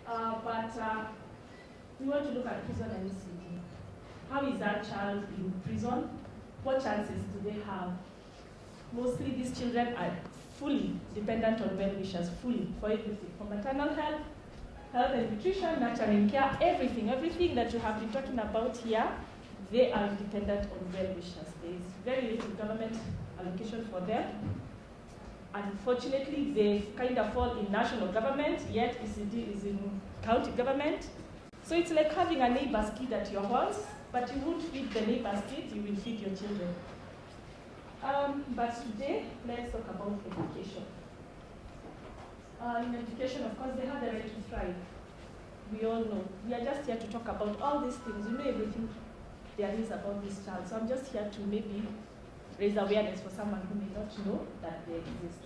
But we want to look at prison and ECD. How is that child in prison? What chances do they have? Mostly these children are fully dependent on well-wishers, fully, for everything, from maternal health, health and nutrition, nurturing care, everything that you have been talking about here, they are dependent on well-wishers. There is very little government allocation for them. Unfortunately, they kind of fall in national government, yet ECD is in county government. So it's like having a neighbor's kid at your house, but you won't feed the neighbor's kid, you will feed your children. But today, let's talk about education. In education, of course, they have the right to thrive. We all know. We are just here to talk about all these things. You know everything there is about this child. So I'm just here to maybe raise awareness for someone who may not know that they exist.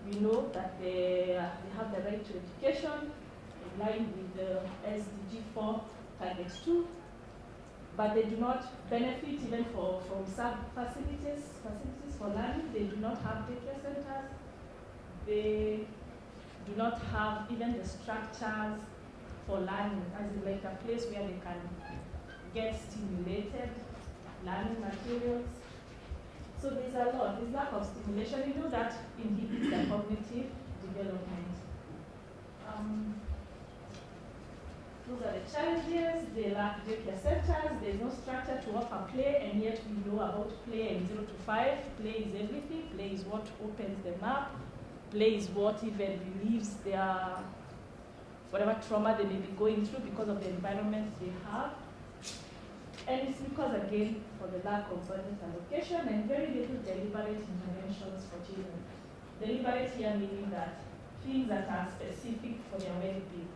We know that they have the right to education in line with the SDG 4 Target 2, but they do not benefit even from facilities for learning. They do not have daycare centers. They do not have even the structures for learning, as in like a place where they can get stimulated learning materials. So there's a lot. There's lack of stimulation. You know that inhibits their cognitive development. Those are the challenges. They lack daycare centers. There's no structure to offer play, and yet we know about play in 0 to 5. Play is everything. Play is what opens them up. Play is what even relieves their whatever trauma they may be going through because of the environment they have. And it's because, again, for the lack of budget allocation and very little deliberate interventions for children. Deliberate here meaning that things that are specific for their well-being.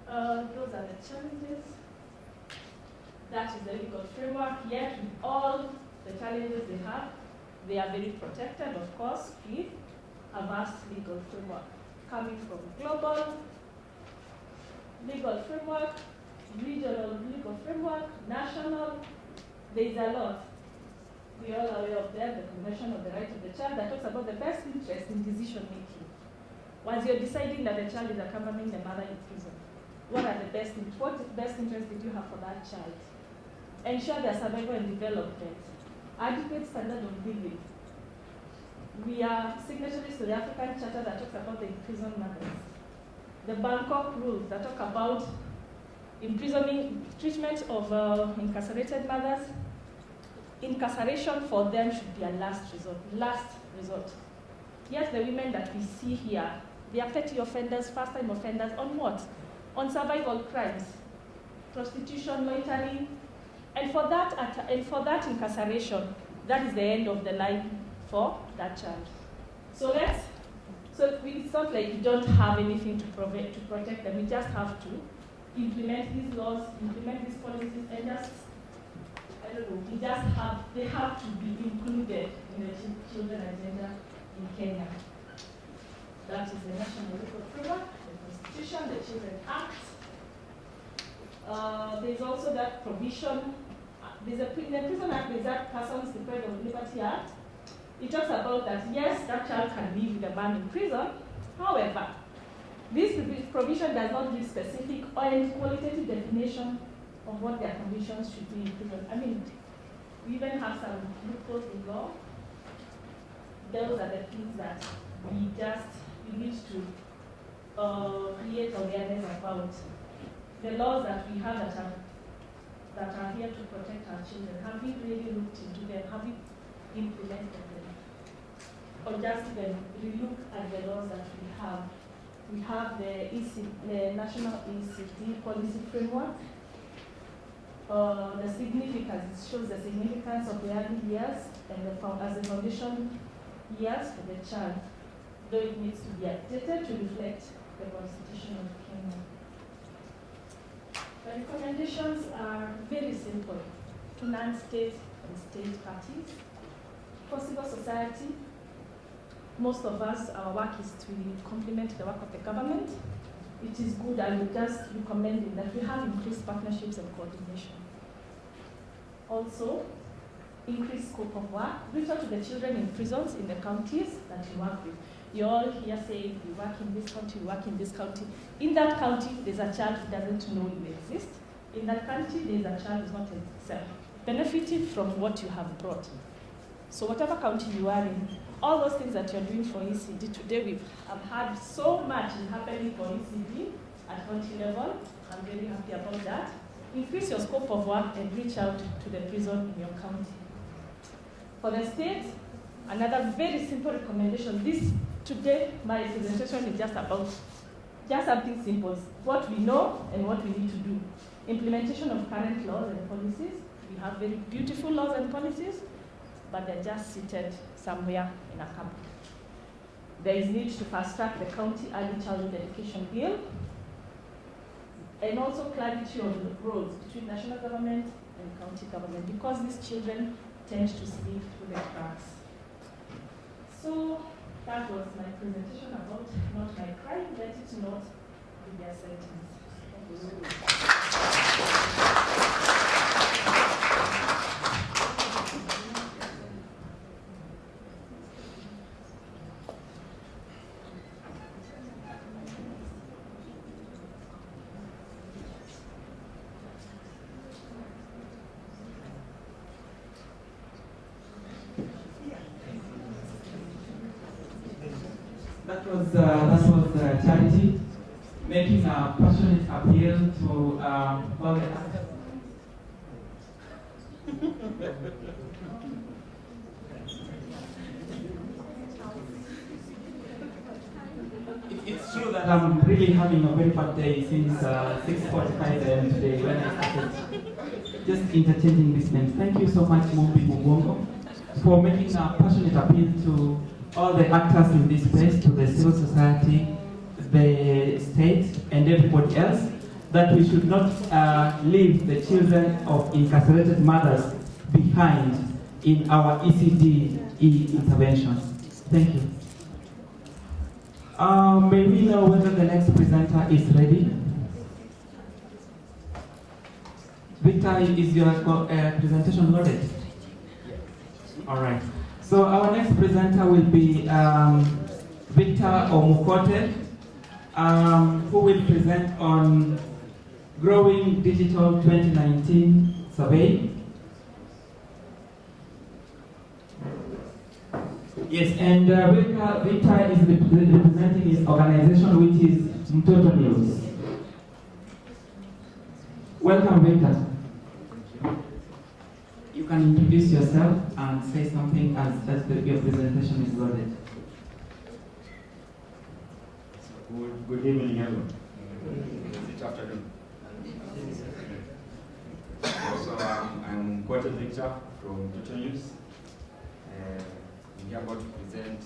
Those are the challenges. That is the legal framework. Yet, with all the challenges they are very protected, of course, with a vast legal framework coming from global legal framework, regional legal framework, national. There is a lot. We are all aware of them, the Convention of the Right of the Child that talks about the best interest in decision making. Once you're deciding that the child is accompanying the mother in prison, what best interest did you have for that child? Ensure their survival and development. Adequate standard of living. We are signatories to the African Charter that talks about the imprisoned mothers. The Bangkok rules that talk about treatment of incarcerated mothers. Incarceration for them should be a last resort. Yet the women that we see here, they are petty offenders, first-time offenders, on what? On survival crimes, prostitution, loitering, and for that incarceration, that is the end of the line for that child. So it's not like we don't have anything to protect them. We just have to implement these laws, implement these policies, and they have to be included in the children agenda in Kenya. That is the National Legal Framework, the Constitution, the Children Act. There's also that provision. In the Prison Act, there's that Persons Deprived of Liberty Act. It talks about that, yes, that child can live with a man in prison. However, this provision does not give specific or qualitative definition of what their conditions should be in prison. I mean, we even have some loopholes in law. Those are the things that we need to create awareness about. The laws that we have that are here to protect our children, have we really looked into them? Have we implemented them? Or just even relook at the laws that we have? We have the National ECD policy framework. The significance, it shows the significance of the early years and as the foundation years for the child, though it needs to be updated to reflect the Constitution of Kenya. The recommendations are very simple to non-state and state parties. For civil society, most of us, our work is to complement the work of the government. It is good, I would just recommend that we have increased partnerships and coordination. Also, increased scope of work. Reach out to the children in prisons in the counties that you work with. You're all here saying we work in this county, we work in this county. In that county, there's a child who doesn't know you exist. In that country, there's a child who's not benefiting from what you have brought. So whatever county you are in, all those things that you're doing for ECD, today we've had so much happening for ECD at county level. I'm very happy about that. Increase your scope of work and reach out to the prison in your county. For the state, another very simple recommendation. Today, my presentation is just about something simple. What we know and what we need to do. Implementation of current laws and policies. We have very beautiful laws and policies, but they're just seated somewhere in a cupboard. There is need to fast track the county early childhood education bill, and also clarity on the roles between national government and county government, because these children tend to slip through the cracks. So that was my presentation about Not My Crime. Let it not be their sentence. Thank you very much. That was Charity making a passionate appeal to all the It's true that I'm really having a very bad day since 6:45 a.m. today when I started just interchanging these names. Thank you so much, Mumbi Mugongo, for making a passionate appeal to all the actors in this place, to the civil society, the state, and everybody else, that we should not leave the children of incarcerated mothers behind in our ECD interventions. Thank you. May we know whether the next presenter is ready? Victor, is your presentation loaded? All right. So our next presenter will be Victor Omukote, who will present on Growing Digital 2019 Survey. Yes, and Victor is representing his organization, which is Mtoto News. Welcome, Victor. You can introduce yourself and say something as your presentation is loaded. Good evening, everyone. Good afternoon. So I'm Mkote Victor from Mtoto News. We are about to present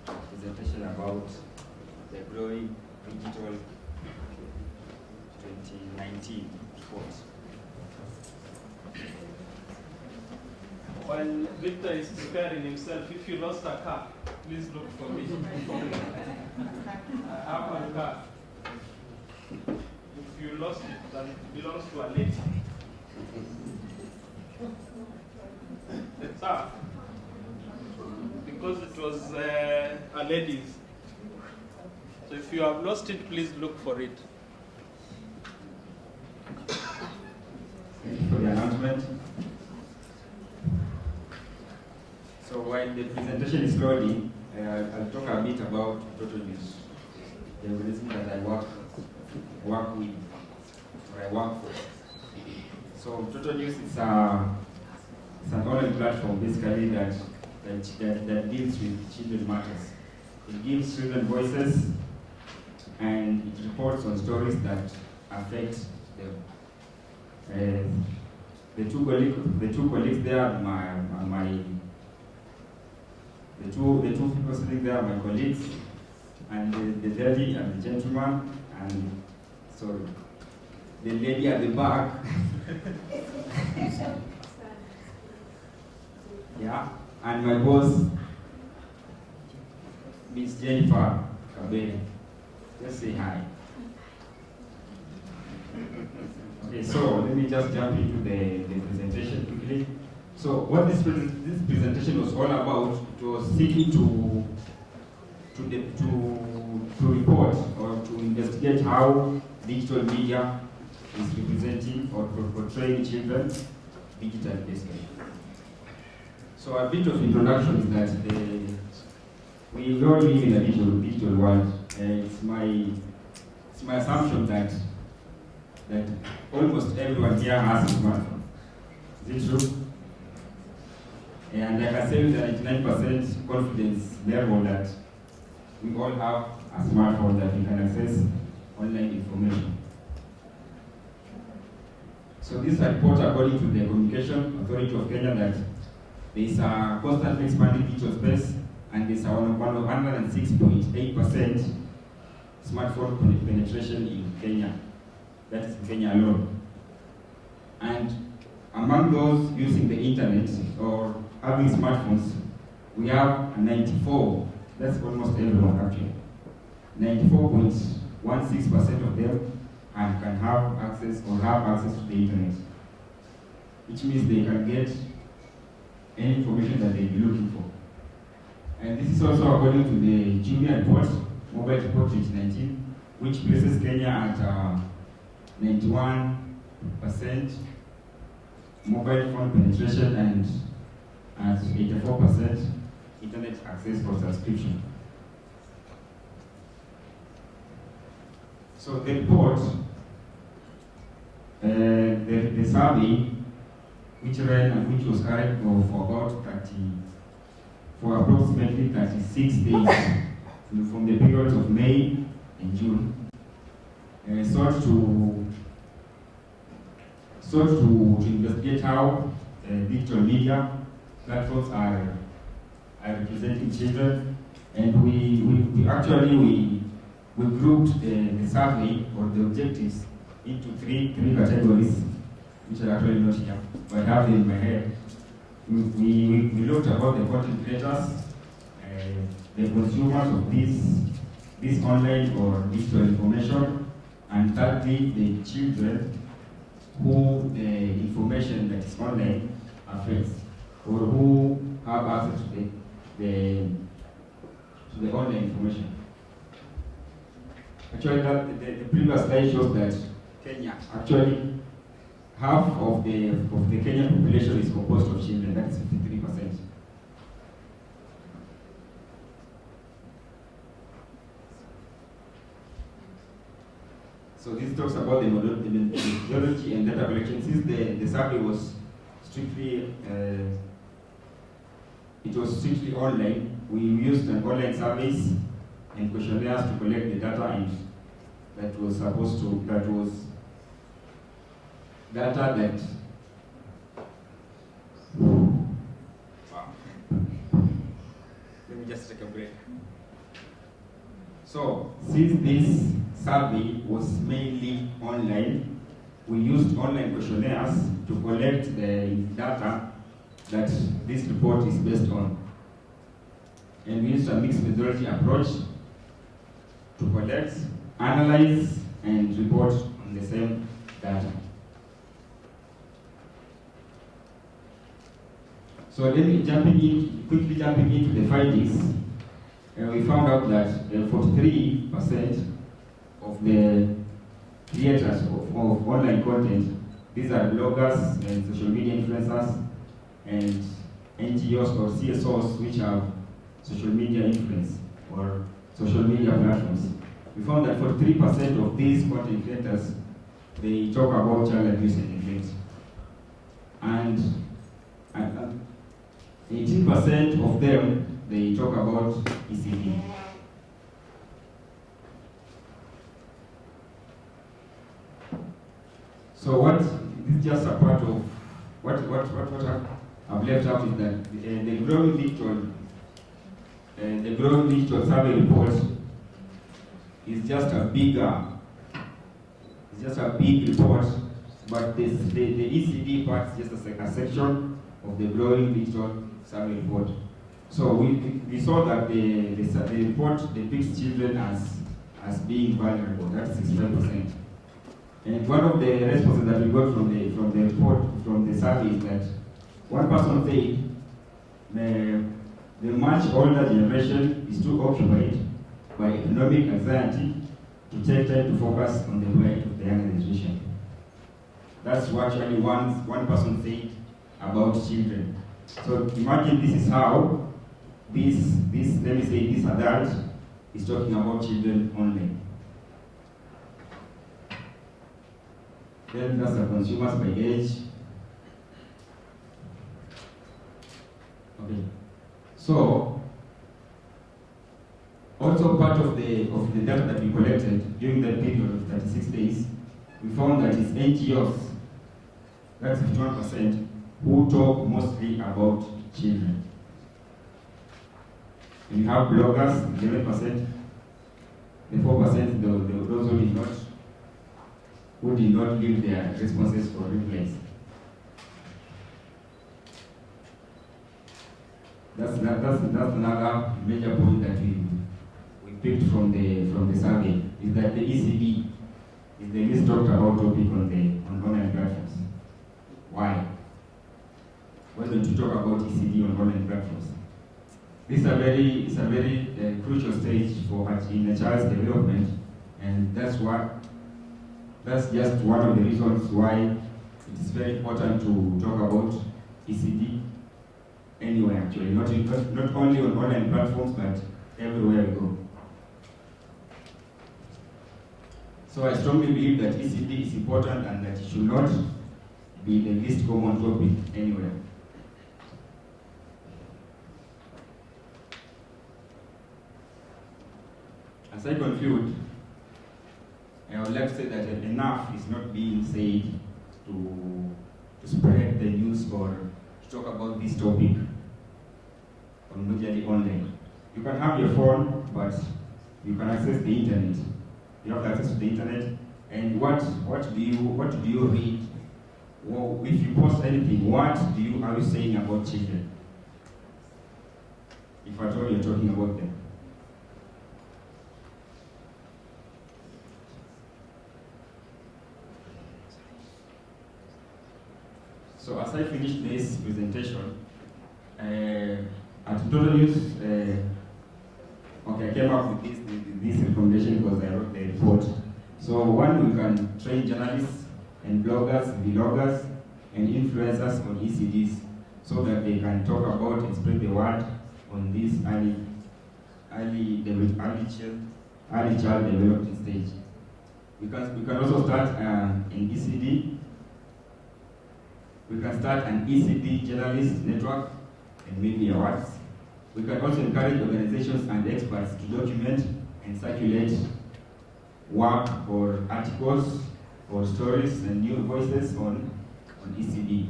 a presentation about the Growing Digital 2019 report. While Victor is preparing himself, if you lost a car, please look for me. I have a car. If you lost it, then it belongs to a lady. Sir, because it was a lady's. So if you have lost it, please look for it. Thank you for the announcement. So while the presentation is loading, I'll talk a bit about Mtoto News, the organization that I work with, or I work for. So Mtoto News is an online platform basically that deals with children matters. It gives children voices and it reports on stories that affect them. The two colleagues there, the two people sitting there are my colleagues, and the lady and the gentleman, and sorry, the lady at the back. Yeah, and my boss, Miss Jennifer Kabene. Just say hi. Okay, so let me just jump into the presentation quickly. So what this presentation was all about, it was seeking to to report or to investigate how digital media is representing or portraying children digitally basically. So a bit of introduction is that we all live in a digital world. It's my assumption that almost everyone here has a smartphone. Is it true? And I can say with a 99% confidence level that we all have a smartphone that we can access online information. So this report, according to the Communication Authority of Kenya, that there is a constantly expanding digital space, and there's a 106.8% smartphone penetration in Kenya. That is in Kenya alone. And among those using the internet or having smartphones, we have a 94, that's almost everyone actually. 94.16% of them can have access or have access to the internet, which means they can get any information that they be looking for. And this is also according to the Jumia report, Mobile Report 2019, which places Kenya at 91% mobile phone penetration and at 84% internet access for subscription. So the report, the survey, which ran and which was carried for approximately 36 days from the periods of May and June, sought to investigate how digital media platforms are representing children, and we grouped the survey or the objectives into three categories, which are actually not here, but I have them in my head. We looked about the content creators, the consumers of this online or digital information, and thirdly, the children who the information that is online affects, or who have access to the online information. Actually, the previous slide shows that Kenya, actually, half of the Kenyan population is composed of children. That's 53%. So this talks about the methodology and data collection. Since the survey was strictly online, we used an online surveys and questionnaires to collect the data, and that was data that let me just take a break. So since this survey was mainly online, we used online questionnaires to collect the data that this report is based on. And we used a mixed methodology approach to collect, analyze, and report on the same data. So let me quickly jumping into the findings. We found out that 43% of the creators of online content, these are bloggers and social media influencers and NGOs or CSOs which have social media influence or social media platforms. We found that 43% of these content creators, they talk about child abuse and neglect. And 18% of them, they talk about ECD. So this is just a part of what I've left out is that the growing digital survey report is just a big report, but the ECD part is just a section of the growing digital survey report. So we saw that the report depicts children as being vulnerable. That's 65%. And one of the responses that we got from the report, from the survey, is that one person said the much older generation is too occupied by economic anxiety to take time to focus on the plight of the younger generation. That's what actually one person said about children. So imagine this is how this let me say this adult is talking about children only. Then that's the consumers by age. Okay. So also part of the data that we collected during that period of 36 days, we found that it's NGOs, that's 51%, who talk mostly about children. And you have bloggers, 11%, the 4%, those who did not give their responses or replies. That's another major point that we picked from the survey, is that the ECD is the least talked about topic on online platforms. Why? Why don't you talk about ECD on online platforms? This is a very crucial stage in a child's development, and that's just one of the reasons why it is very important to talk about ECD anywhere actually, not only on online platforms but everywhere we go. So I strongly believe that ECD is important and that it should not be the least common topic anywhere. As I conclude, I would like to say that enough is not being said to spread the news or to talk about this topic majorly online. You can have your phone, but you can access the internet. You have access to the internet, and what do you read? Well, if you post anything, what are you saying about children? If at all you're talking about them. So as I finish this presentation, at Total News, I came up with this recommendation because I wrote the report. So one, we can train journalists and bloggers, vloggers, and influencers on ECDs so that they can talk about and spread the word on this early child development stage. We can also start an ECD. We can start an ECD journalist network and maybe awards. We can also encourage organizations and experts to document and circulate work or articles or stories and new voices on ECD.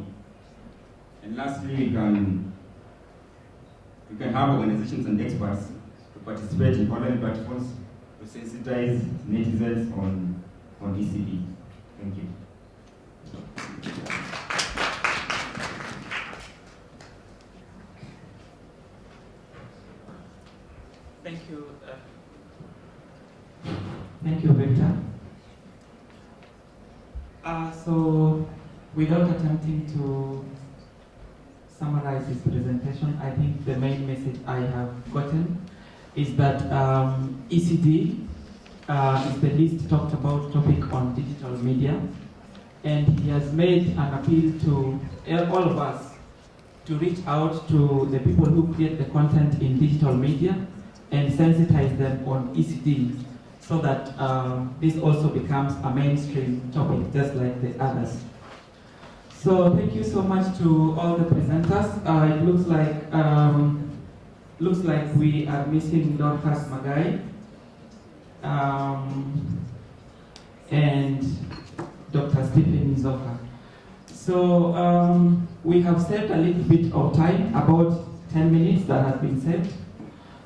And lastly, we can have organizations and experts to participate in online platforms to sensitize netizens on ECD. Thank you. Thank you. Thank you, Victor. So, without attempting to summarize this presentation, I think the main message I have gotten is that ECD is the least talked about topic on digital media, and he has made an appeal to all of us to reach out to the people who create the content in digital media and sensitize them on ECD so that this also becomes a mainstream topic, just like the others. So thank you so much to all the presenters. It looks like we are missing Dorcas Magai and Dr. Stephen Nzoka. So we have saved a little bit of time, about 10 minutes that has been saved.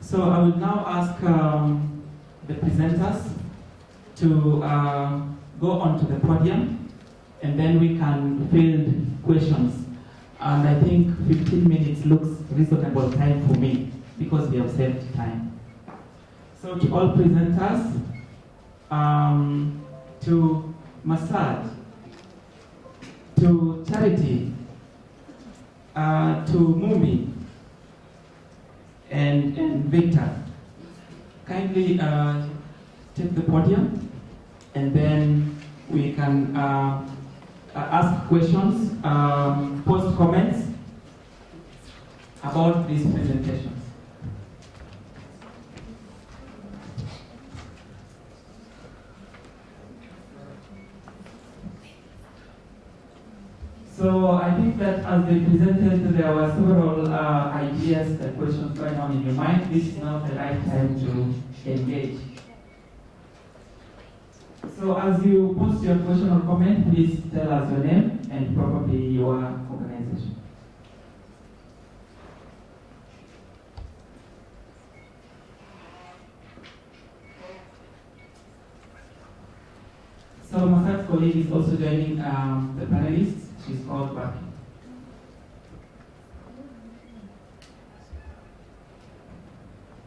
So I will now ask the presenters to go onto the podium, and then we can field questions. And I think 15 minutes looks reasonable time for me because we have saved time. So to all presenters, to Masad, to Charity, to Mumi, and Victor, kindly take the podium, and then we can ask questions, post comments about these presentations. So I think that as they presented, there were several ideas and questions going on in your mind. This is not the right time to engage. So as you post your question or comment, please tell us your name and probably your organization. So Masat's colleague is also joining the panelists. She's called Baki.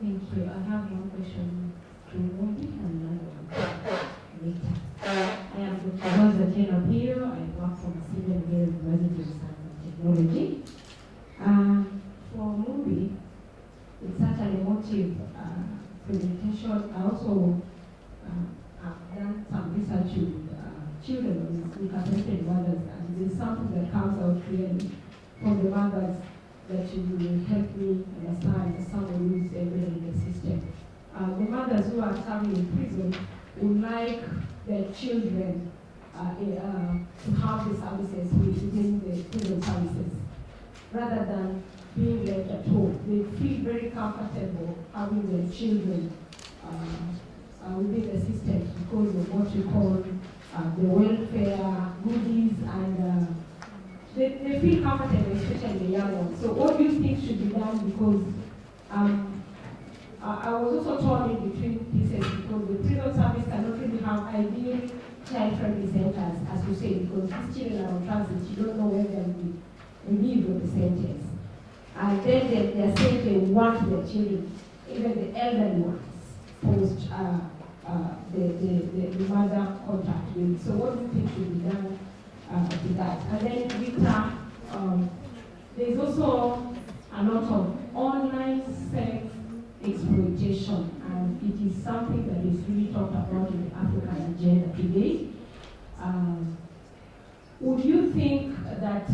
Thank you. I have one question to Mobi and another one later. I am Dr. Jane Apiro. I work for Civil University of Science and Technology. For Mobi, it's such an emotive presentation. I also have done some research with children with incarcerated mothers, and there's something that comes out clearly from the mothers that you will help me understand as someone who is embedded in the system. The mothers who are serving in prison would like their children to have the services within the prison services, rather than being left at home. They feel very comfortable having their children within the system because of what you call the welfare goodies, and they feel comfortable, especially the young ones. So what do you think should be done? Because I was also torn in between pieces, because the prison service cannot really have ideal child-friendly centers, as you say, because these children are on transit. You don't know where they will be relieved of the sentence. And then they are saying they want their children, even the elderly ones, post the mother contact with. So what do you think should be done with that? And then Rita, there's also a lot of online sex exploitation, and it is something that is really talked about in the African agenda today. Would you think that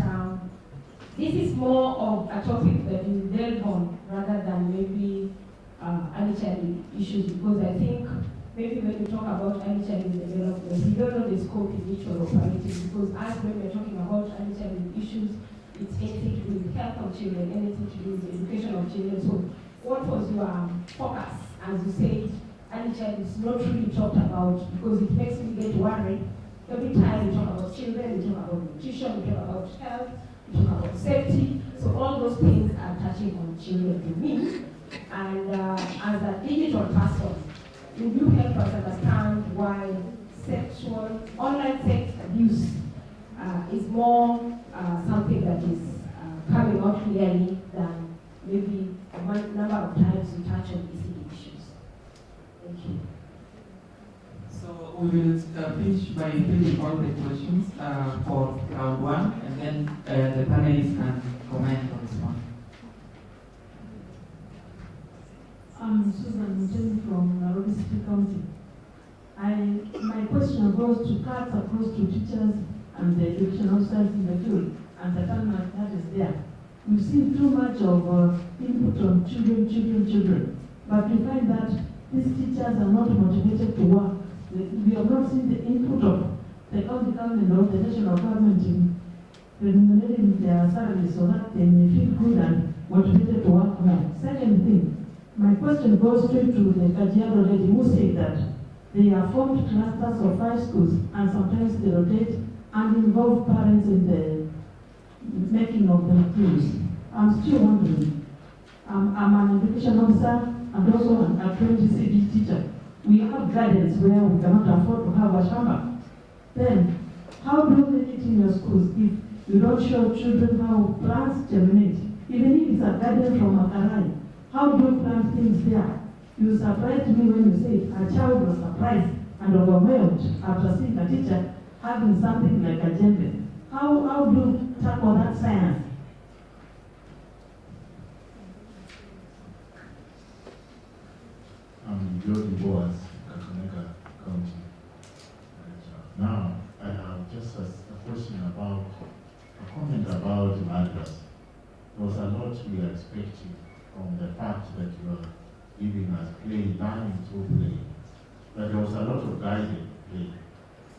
this is more of a topic that you delve on rather than maybe early childhood issues? Because I think maybe when you talk about early childhood development, you don't know the scope in which you're operating, because as when we're talking about early childhood issues, it's anything to do with health of children, anything to do with the education of children. So what was your focus? As you said, early childhood is not really talked about, because it makes me get worried. Every time we talk about children, we talk about nutrition, we talk about health, we talk about safety. So all those things are touching on children to me. And as a digital person, would you help us understand why online sex abuse is more something that is coming out clearly than maybe a number of times we touch on ECD issues? Thank you. So we will finish by filling all the questions for round one, and then the panelists can comment on this one. I'm Susan Mutemi from Nairobi City County. My question goes to cuts across to teachers and the education officers in the field, and the talent that is there. We've seen too much of input on children, but we find that these teachers are not motivated to work. We have not seen the input of the county government or the national government in remunerating their salaries so that they may feel good and motivated to work well. Second thing, my question goes straight to the Kajiado lady who said that they are formed clusters of 5 schools, and sometimes they rotate and involve parents in the making of the materials. I'm still wondering, I'm an education officer and also an apprentice teacher. We have gardens where we cannot afford to have a shamba. Then, how do they eat in your schools if you don't show children how plants germinate? Even if it's a garden from a karai, how do you plant things there? You surprised me when you said a child was surprised and overwhelmed after seeing a teacher having something like a djembe. How do you tackle that science? Good Jody Boas, Kakamega County. Now, I have just a question about, a comment about the madrasa. There was a lot we are expecting from the fact that you are giving us play, learning through play. But there was a lot of guided play.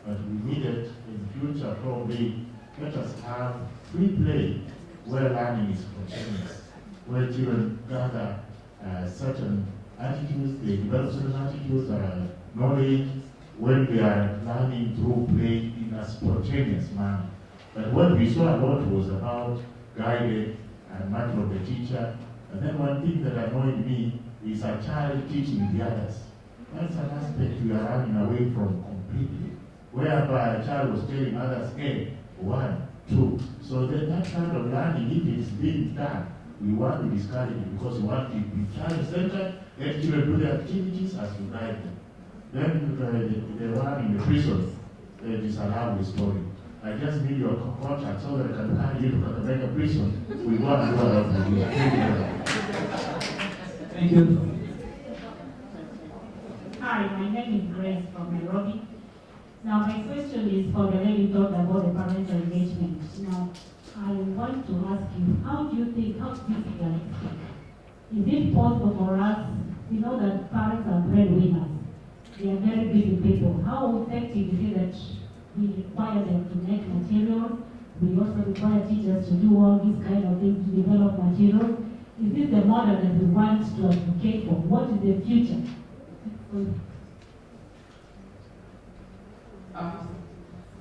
But we needed in future probably let us have free play where learning is spontaneous, where children gather certain attitudes, they develop certain attitudes, knowledge, when we are learning through play in a spontaneous manner. But what we saw a lot was about guided and matter of the teacher. And then one thing that annoyed me is a child teaching the others. That's an aspect we are running away from completely, whereby a child was telling others, hey, 1, 2. So that kind of learning, if it's being done, we want to discourage it because we want to be child-centered, let children do their activities as we guide them. Then the one in the prison, they disallow the story. I just need your contact so that I can carry you to Kakamega prison. We want to do a lot of you. Thank you. Hi, my name is Grace from Nairobi. Now, my question is for the lady who talked about the parental engagement. Now, I want to ask you, how do you think, how difficult is it possible for us, we know that parents are breadwinners, they are very busy people. How effective is it that we require them to make materials? We also require teachers to do all these kind of things, to develop materials. Is this the model that we want to advocate for? What is the future?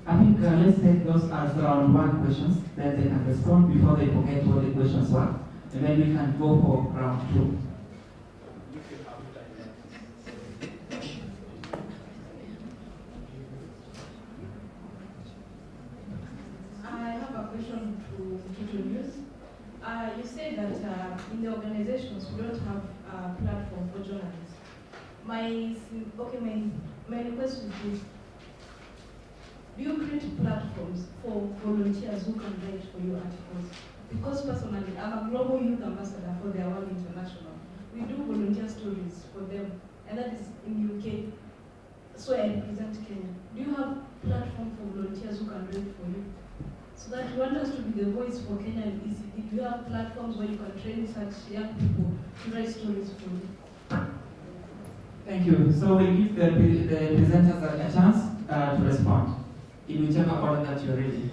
I think let's take those as round 1 questions, then they can respond before they forget what the questions were, and then we can go for round 2. I have a question to News. You say that in the organizations we don't have a platform for journalists. My request would be, do you create platforms for volunteers who can write for your articles? Because personally, I'm a global youth ambassador for Their World International. We do volunteer stories for them, and that is in UK. So I represent Kenya. Do you have platform for volunteers who can write for you? So that you want us to be the voice for Kenya and ECD. Do you have platforms where you can train such young people to write stories for you? Thank you. So we'll give the presenters a chance to respond in whichever order that you're ready.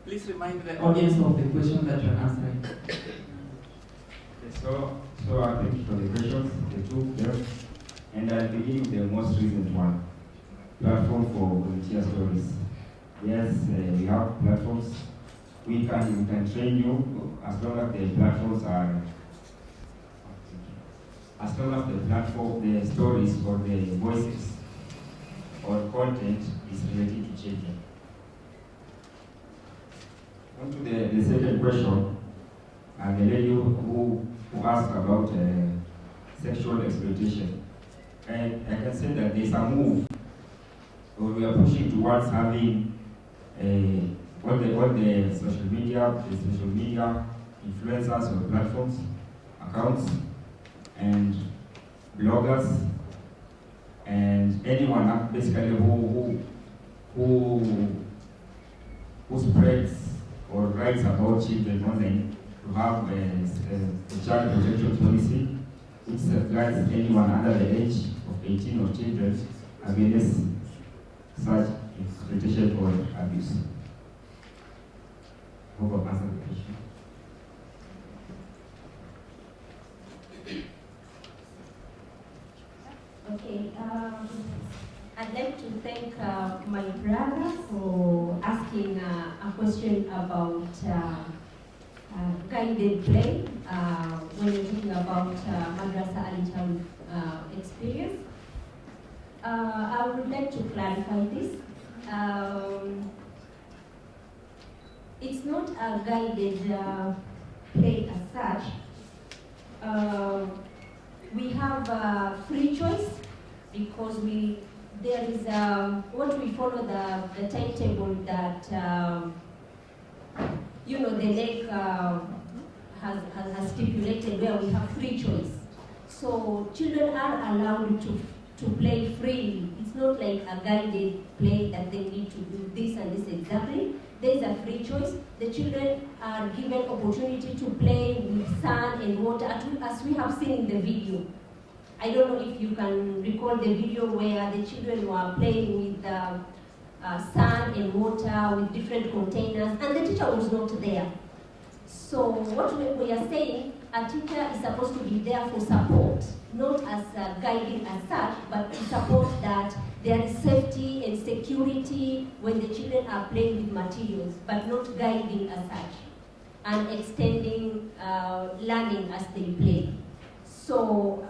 Please remind the audience of the question that you're answering. So thank you for the questions, the two there. And I'll begin with the most recent one, platform for volunteer stories. Yes, we have platforms. We can train you as long as the platforms are, as long as the stories or the voices or content is related to children. On to the second question, the lady who asked about sexual exploitation. And I can say that there's a move, or we are pushing towards having all the social media influencers or platforms, accounts, and bloggers, and anyone basically who spreads or writes about children online to have a child protection policy which safeguards anyone under the age of 18 or children against such exploitation or abuse. Hope I've answered the question. Okay, I'd like to thank my brother for asking a question about guided play when you're talking about Madrasa early childhood experience. I would like to clarify this. It's not a guided play as such. We have free choice because there is what we follow the timetable that the lake has stipulated, where we have free choice. So children are allowed to play freely. It's not like a guided play that they need to do this and this exactly. There's a free choice. The children are given opportunity to play with sand and water, as we have seen in the video. I don't know if you can recall the video where the children were playing with sand and water with different containers, and the teacher was not there. So what we are saying, a teacher is supposed to be there for support, not as guiding as such, but to support that there is safety and security when the children are playing with materials, but not guiding as such, and extending learning as they play. So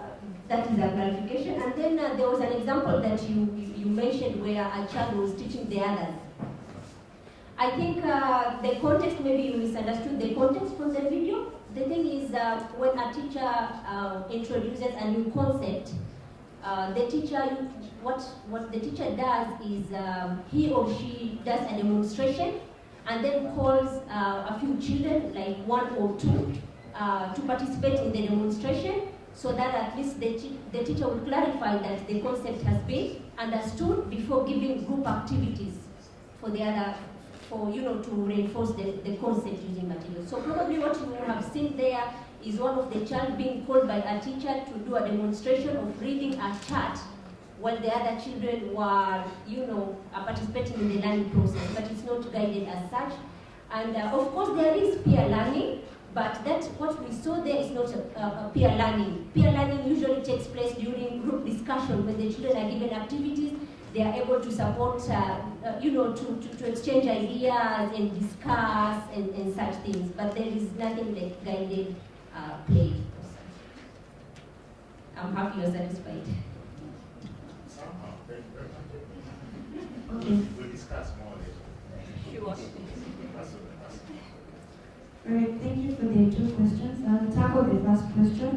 that is a clarification. And then there was an example that you mentioned where a child was teaching the others. I think the context, maybe you misunderstood the context from the video. The thing is, when a teacher introduces a new concept, the teacher, what the teacher does is he or she does a demonstration and then calls a few children, like one or two, to participate in the demonstration, so that at least the teacher will clarify that the concept has been understood before giving group activities for the other, to reinforce the concept using materials. So probably what you have seen there is one of the child being called by a teacher to do a demonstration of reading a chart while the other children were, participating in the learning process, but it's not guided as such. And of course there is peer learning, but that's what we saw there is not a peer learning. Peer learning usually takes place during group discussion when the children are given activities. They are able to support, to exchange ideas and discuss and such things. But there is nothing like guided play. I'm happy you're satisfied. Okay. We'll discuss more later. Sure. All right, thank you for the two questions. I'll tackle the first question,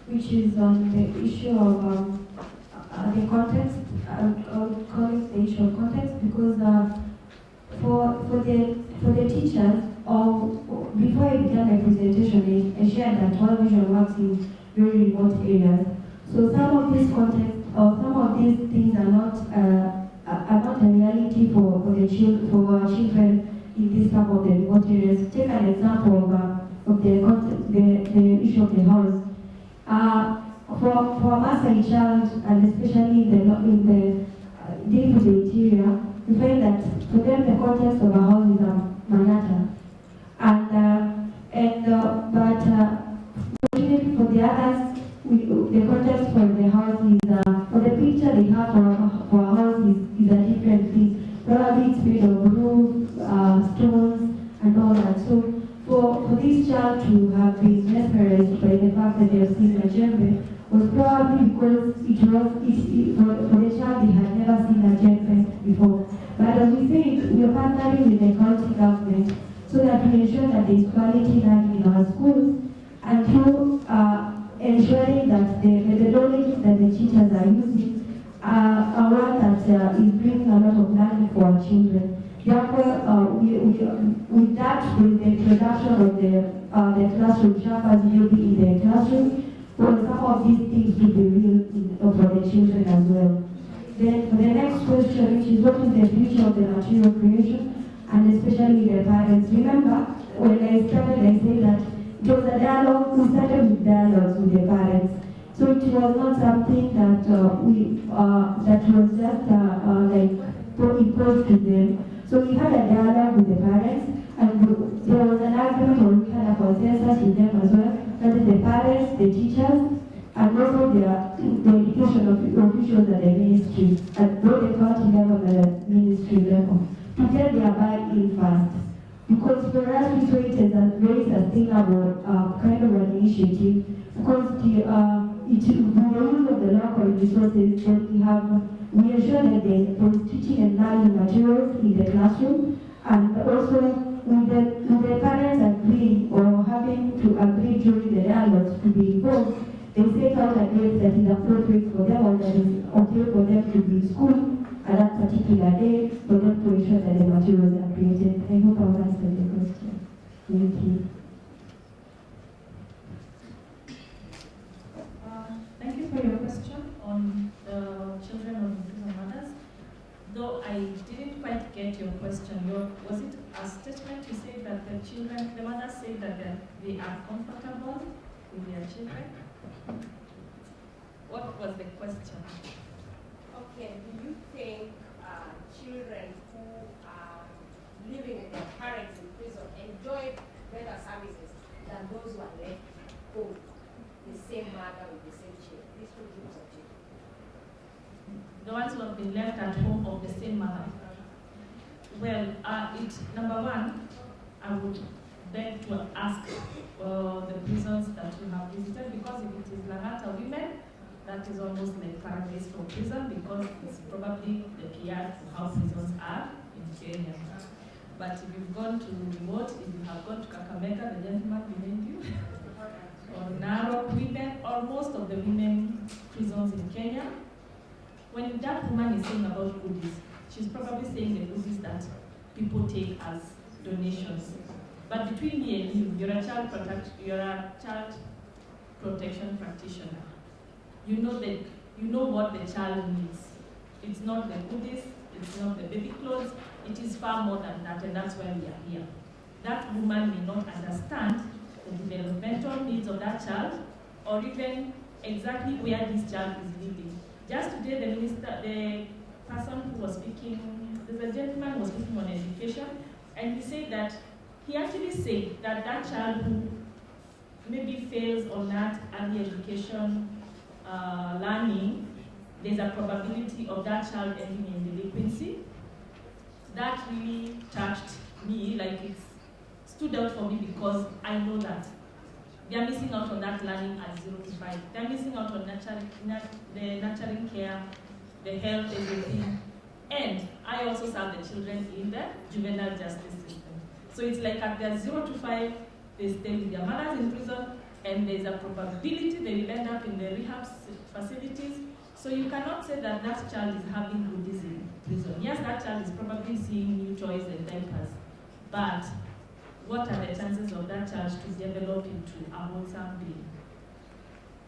which is on the issue of the context. I'll call it the issue of context because for the teachers, before I began my presentation, I shared that World Vision works in very remote areas. So some of these context or some of these things are not a reality for our children in this type of the remote areas. Take an example of the issue of the house. For a Maasai child, and especially in the dealing with the interior, we find that for them the context of a house is a manyatta. But fortunately for the others, the context for the house is, for the picture they have for a house is a different thing. Probably it's made of roof, stones, and all that. So for this child to have been mesmerized by the fact that they have seen a djembe was probably because for the child they had never seen a djembe before. But as we said, we are partnering with the county government so that we ensure that there is quality learning in our schools, and through ensuring that the methodologies that the teachers are using are one that is bringing a lot of learning for our children. Therefore, with that, with the introduction of the classroom chapters will be in the classroom, for some of these things to be real for the children as well. Then for the next question, which is what is the future of the material creation, and especially the parents. Remember, when I started, I said that it was a dialogue. We started with dialogues with the parents. So it was not something that that was just imposed to them. So we had a dialogue with the parents, and there was an agreement, or we had a consensus with them as well, that is the parents, the teachers, and also the education officials at the ministry, at both the county level and the ministry level, to get their buy-in first. Because for us, we saw it as a very sustainable kind of an initiative, because with the use of the local resources that we ensure that there is teaching and learning materials in the classroom, and also with the parents agreeing or having to agree during the dialogues to be involved, they set out a date that is appropriate for them, or that is okay for them to be in school at that particular day, for them to ensure that the materials are created. I hope I've answered the question. Thank you. I didn't quite get your question. Was it a statement you said that the mothers say that they are comfortable with their children? What was the question? Okay, do you think children who are living with their parents in prison enjoy better services than those who are left home, the same mother with the same children, these two groups of children? The ones who have been left at home of the same mother. Well, number one, I would beg to ask the prisons that you have visited, because if it is Langata women, that is almost like paradise for prison, because it's probably the PR for how prisons are in Kenya. But if you've gone to remote, if you have gone to Kakamega, the gentleman behind you, or Narok women, or most of the women prisons in Kenya, when that woman is saying about goodies, she's probably saying the goodies that people take as donations. But between me and you, you're a child protection practitioner. You know what the child needs. It's not the goodies, it's not the baby clothes, it is far more than that, and that's why we are here. That woman may not understand the developmental needs of that child, or even exactly where this child is living. Just today, the person who was speaking, the gentleman who was speaking on education, and he said that, he actually said that that child who maybe fails on that early education learning, there's a probability of that child ending in delinquency. That really touched me, like it stood out for me, because I know that they are missing out on that learning at 0 to 5. They're missing out on the nurturing care, the health, everything. And I also serve the children in the juvenile justice system. So it's like at their 0 to 5, they stay with their mothers in prison, and there's a probability they will end up in the rehab facilities. So you cannot say that that child is having goodies in prison. Yes, that child is probably seeing new toys and diapers, but what are the chances of that child to develop into a wholesome being?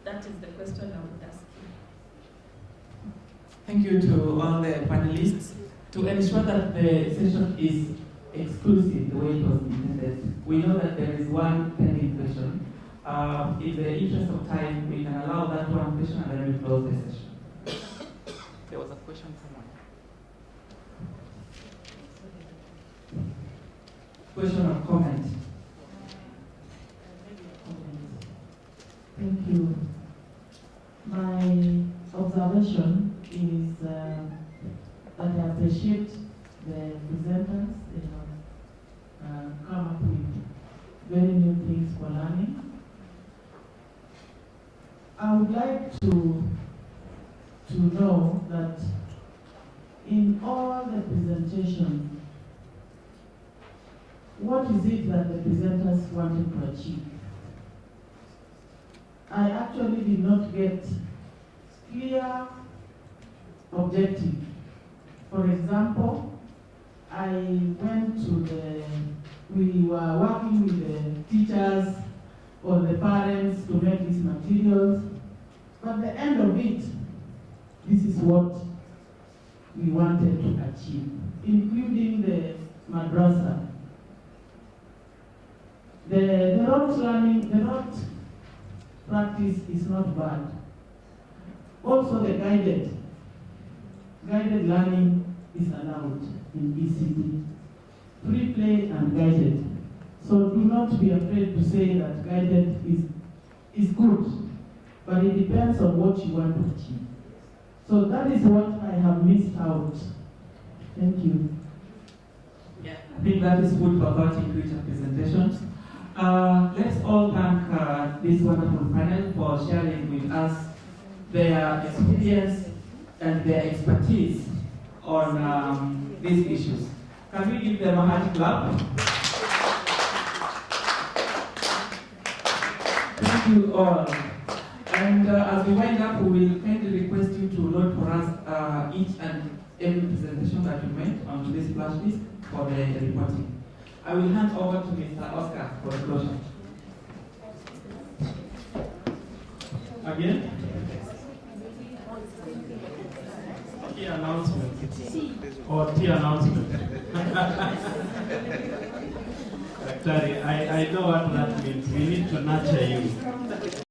That is the question I would ask you. Thank you to all the panelists. To ensure that the session is exclusive the way it was intended, we know that there is one pending question. In the interest of time, we can allow that one question and then we close the session. There was a question somewhere. Question or comment? Thank you. My observation is that I appreciate the presenters. They have come up with very new things for learning. I would like to know that in all the presentation, what is it that the presenters wanted to achieve? I actually did not get clear objective. For example, we were working with the teachers or the parents to make these materials, but at the end of it, this is what we wanted to achieve, including the madrasa. The rote learning, the rote practice is not bad. Also the guided learning is allowed in ECD. Free play and guided. So do not be afraid to say that guided is good, but it depends on what you want to achieve. So that is what I have missed out. Thank you. Yeah, I think that is food for thought in future presentations. Let's all thank this wonderful panel for sharing with us their experience and their expertise on these issues. Can we give them a hearty clap? Thank you all. And as we wind up, we will kindly request you to load for us each and every presentation that you made onto this flash list for the reporting. I will hand over to Mr. Oscar for the closure. Again? Key announcement. or tea announcement. Daktari, I know what that means. We need to nurture you.